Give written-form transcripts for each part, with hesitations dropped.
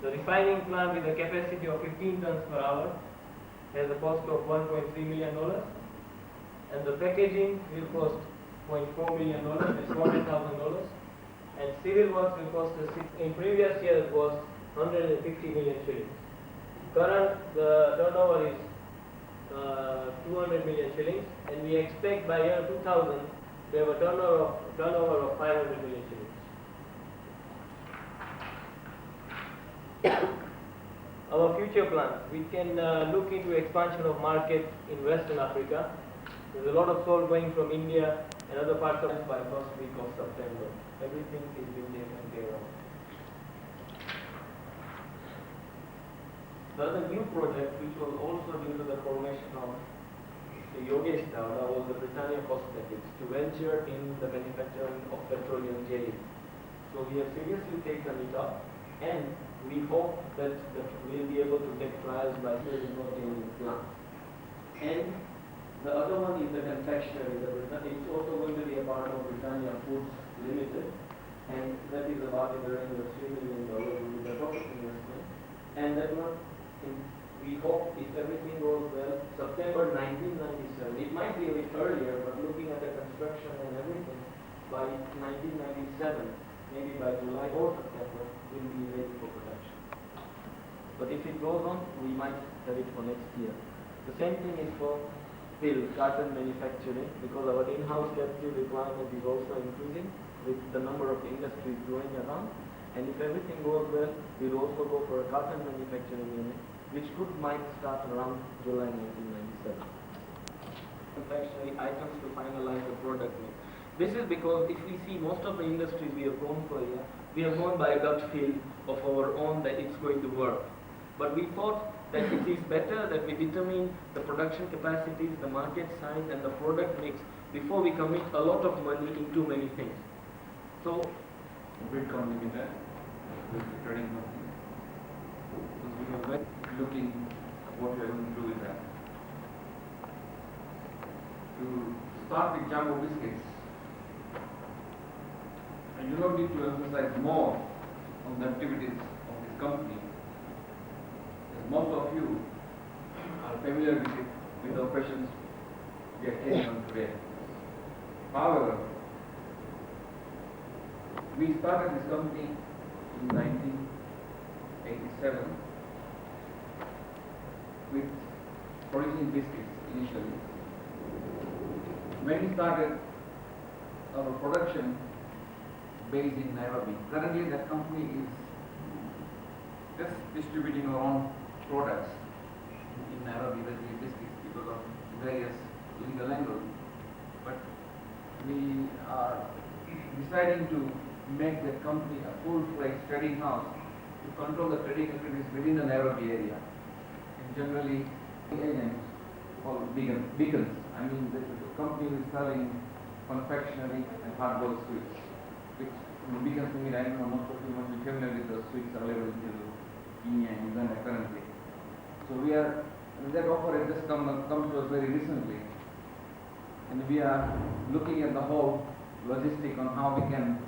The refining plant with a capacity of 15 tons per hour has a cost of $1.3 million, and the packaging will cost $0.4 million, that's $400,000, and civil works will cost us, in previous years was 150 million shillings. Current turnover is 200 million shillings, and we expect by year 2000 to have a turnover of 500 million shillings. Our future plans, we can look into expansion of market in Western Africa. There's a lot of salt going from India and other parts of by first week of September. Everything is being taken care of. The other new project, which was also due to the formation of the Yogesh Dawda, was the Britannia Cosmetics to venture in the manufacturing of petroleum jelly. So we have seriously taken it up, and we hope that we'll be able to take trials by in plant. And the other one is the confectionery. It's also going to be a part of Britannia Foods Limited, and that is about in the range of $3 million with the profit investment. And that one, we hope, if everything goes well, September 1997. It might be a bit earlier, but looking at the construction and everything, by 1997, maybe by July or September, we'll be ready for production. But if it goes on, we might have it for next year. The same thing is for carton manufacturing, because our in-house captive requirement is also increasing with the number of industries growing around. And if everything goes well, we'll also go for a carton manufacturing unit, which might start around July 1997. Confectionery items to finalize the product mix. This is because if we see most of the industries we have gone for here, we have gone by a gut feel of our own that it's going to work. But we thought that it is better that we determine the production capacities, the market size, and the product mix before we commit a lot of money into many things. So, Bitcoin Limited, with the trading company. So we were looking at what we are going to do with that. To start with Jumbo Biscuits, and you don't need to emphasize more on the activities of this company. Most of you are familiar with it, with the operations we are carrying on today. However, we started this company in 1987 with producing biscuits initially. When we started our production base in Nairobi, currently that company is just distributing our own products in Nairobi, basically biscuits, because of various legal angles. But we are deciding to make that company a full-fledged trading house to control the trading activities within the Nairobi area. And generally, agents called beacons. I mean, the company is selling confectionery and hard-boiled sweets, which beacons mean, I don't know, most of you must be familiar with the sweets available in Kenya and Uganda currently. So that offer has just come to us very recently, and we are looking at the whole logistic on how we can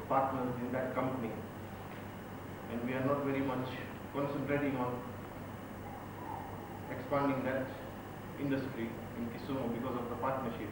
partner in that company, and we are not very much concentrating on expanding that industry in Kisumu because of the partnership,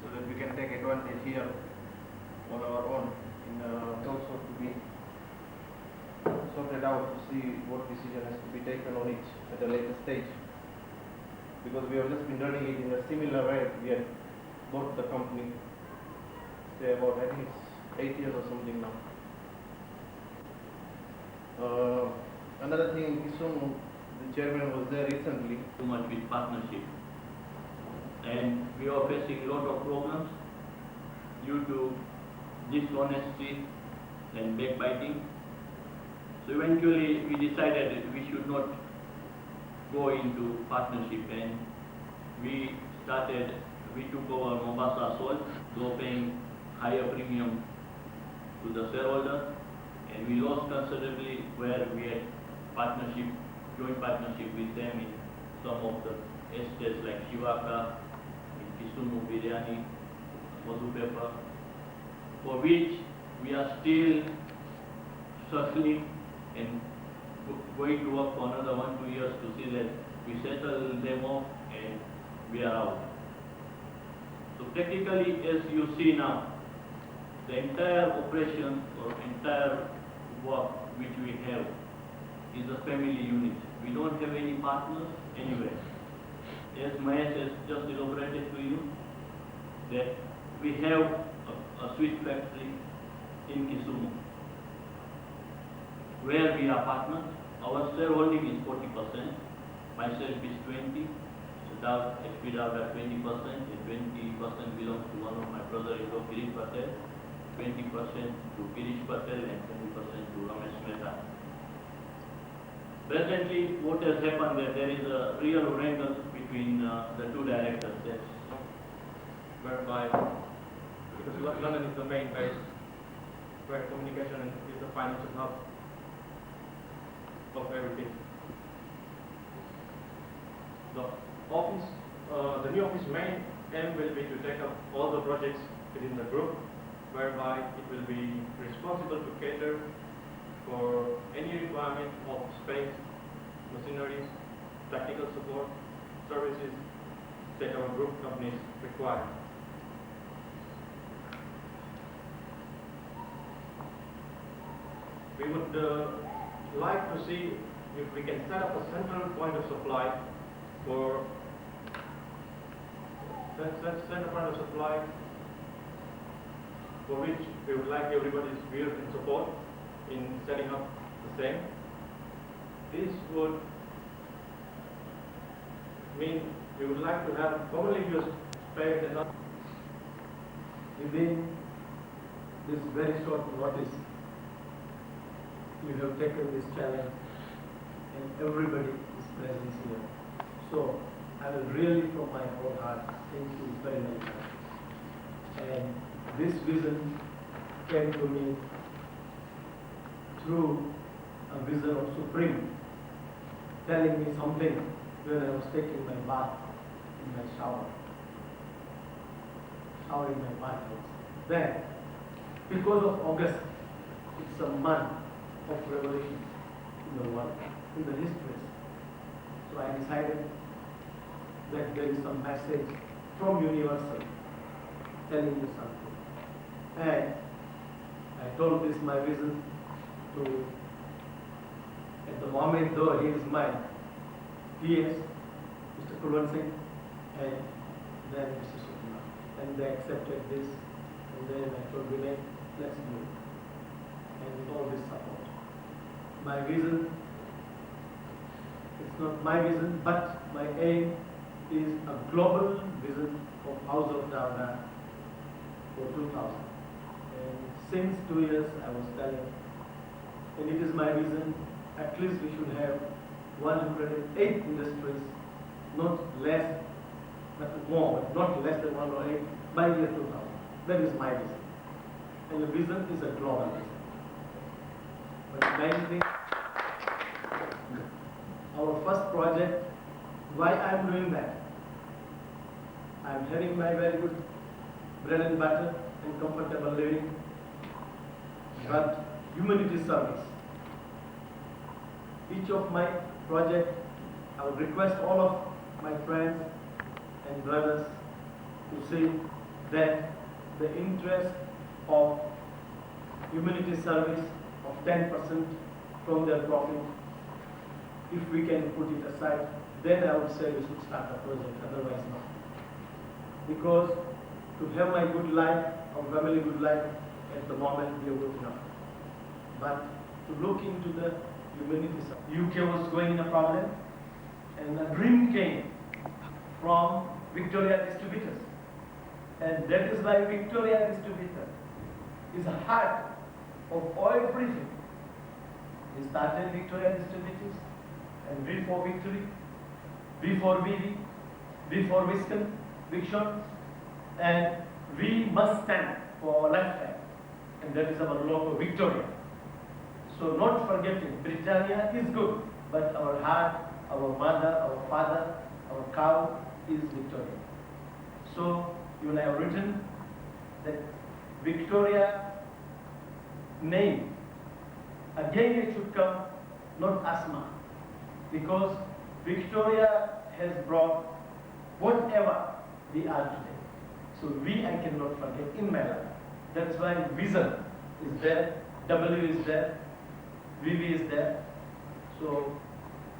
so that we can take advantage here on our own, and also to be sorted out to see what decision has to be taken on it at a later stage, because we have just been running it in a similar way. We had bought the company, say about, I think it's 8 years or something now. Another thing in Kisumu, the chairman was there recently. Too much with partnership, and we are facing a lot of problems due to dishonesty and backbiting. So eventually we decided that we should not go into partnership, and we took over Mombasa salt, though paying higher premium to the shareholder, and we lost considerably where we had joint partnership with them in some of the estates like Shivaka, in Kisumu, Biryani, Madhu Pepper, for which we are still struggling and going to work for another 1-2 years to see that we settle them off and we are out. So technically, as you see now, the entire operation or entire work which we have is a family unit. We don't have any partners anywhere. As Mahesh has just elaborated to you, that we have a sweet factory in Kisumu, where we are partners. Our shareholding is 40%, myself is 20%, so HP Dawda 20%, and 20% belongs to one of my brother-in-law, Girish Patel, 20% to Girish Patel, and 20% to Ramesh Mehta. Presently, what has happened there is a real wrangle between the two directors, whereby, because London is the main base, where communication is the financial hub of everything. The new office main aim will be to take up all the projects within the group, whereby it will be responsible to cater for any requirement of space, machineries, technical support, services that our group companies require. We would like to see if we can set up a central point of supply for which we would like everybody's views and support in setting up the same. This would mean we would like to have commonly used space and not within this very short notice. You have taken this challenge and everybody is present here. So I will really from my whole heart thank you very much. And this vision came to me through a vision of Supreme telling me something when I was taking my bath in my shower in my bathhouse. Then, because of August, it's a month of revolution in the world, in the histories. So I decided that there is some message from Universal telling me something. And I told this my vision to, at the moment though he is my PS, Mr. Kulwan Singh, and then Mr. Sukma. And they accepted this, and then I told Vinay, let's do it. And with all this support. My vision, it's not my vision, but my aim is a global vision of House of Dawda for 2000. And since 2 years I was telling, and it is my vision, at least we should have 108 industries, not less, but more, but not less than 108 by year 2000. That is my vision. And the vision is a global vision. But the main thing, our first project, why I am doing that? I am having my very good bread and butter and comfortable living, but humanity service. Each of my project, I would request all of my friends and brothers to see that the interest of humanity service of 10% from their profit, if we can put it aside, then I would say we should start a project, otherwise not. Because to have my good life, our family good life, at the moment we are good enough. But to look into the humanity side. UK was going in a problem, and a dream came from Victoria Distributors. And that is why Victoria Distributor is a heart of everything. We started Victoria Distributors, and V for Victory, V for BD, V for Viction, and we must stand for our lifetime. And that is our logo, Victoria. So not forgetting, Britannia is good, but our heart, our mother, our father, our cow is Victoria. So you will have written that Victoria name, again it should come not asthma, because Victoria has brought whatever we are today. So I cannot forget in my life. That's why vision is there, W is there, VV is there. So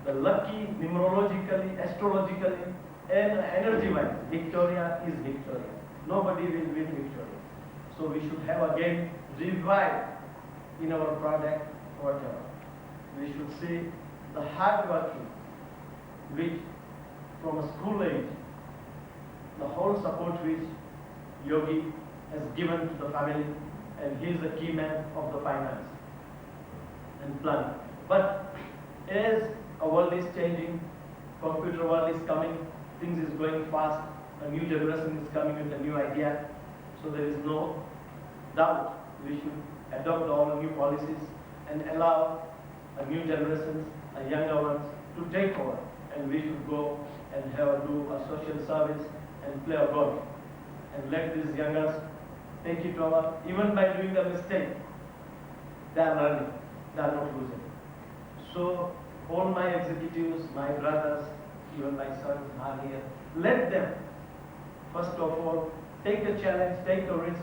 the lucky, numerologically, astrologically, and energy-wise, Victoria is Victoria. Nobody will win Victoria. So we should have again revive in our product, whatever. We should see the hard working, which from a school age, the whole support which Yogi has given to the family, and he is the key man of the finance and plan. But as our world is changing, computer world is coming, things is going fast, a new generation is coming with a new idea, so there is no doubt we should adopt all new policies and allow a new generations, a younger ones to take over, and we should go and do a social service and play a role and let these youngers take it over. Even by doing a mistake, they are learning, they are not losing. So all my executives, my brothers, even my sons are here. Let them, first of all, take the challenge, take the risk.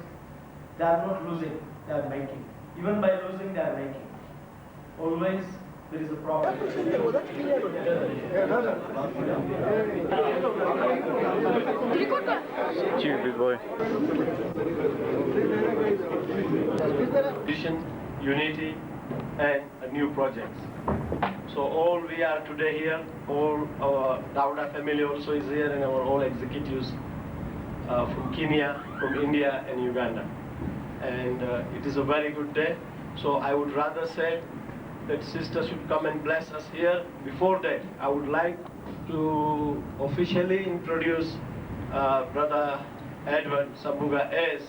They are not losing, they are making. Even by losing, they are making. Always there is a profit. Cheers, big boy. Vision, unity, and new projects. So all we are today here, all our Dawda family also is here, and our all executives from Kenya, from India and Uganda. And it is a very good day. So I would rather say that sister should come and bless us here. Before that, I would like to officially introduce Brother Edward Sambuga as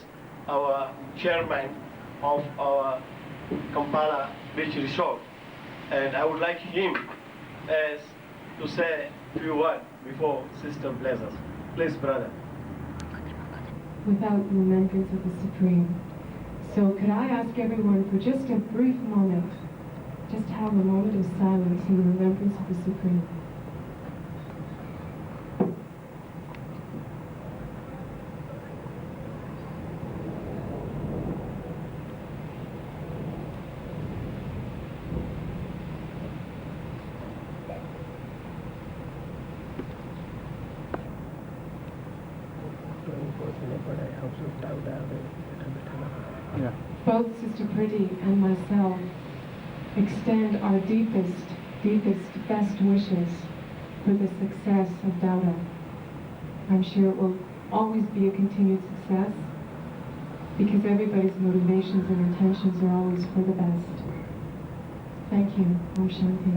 our chairman of our Kampala Beach Resort. And I would like him as to say a few words before sister blesses us. Please, brother. Without the remembrance of the Supreme. So could I ask everyone for just a brief moment, just have a moment of silence in the remembrance of the Supreme. Both Sister Pretty and myself extend our deepest, best wishes for the success of Dawda. I'm sure it will always be a continued success because everybody's motivations and intentions are always for the best. Thank you. Om Shanti.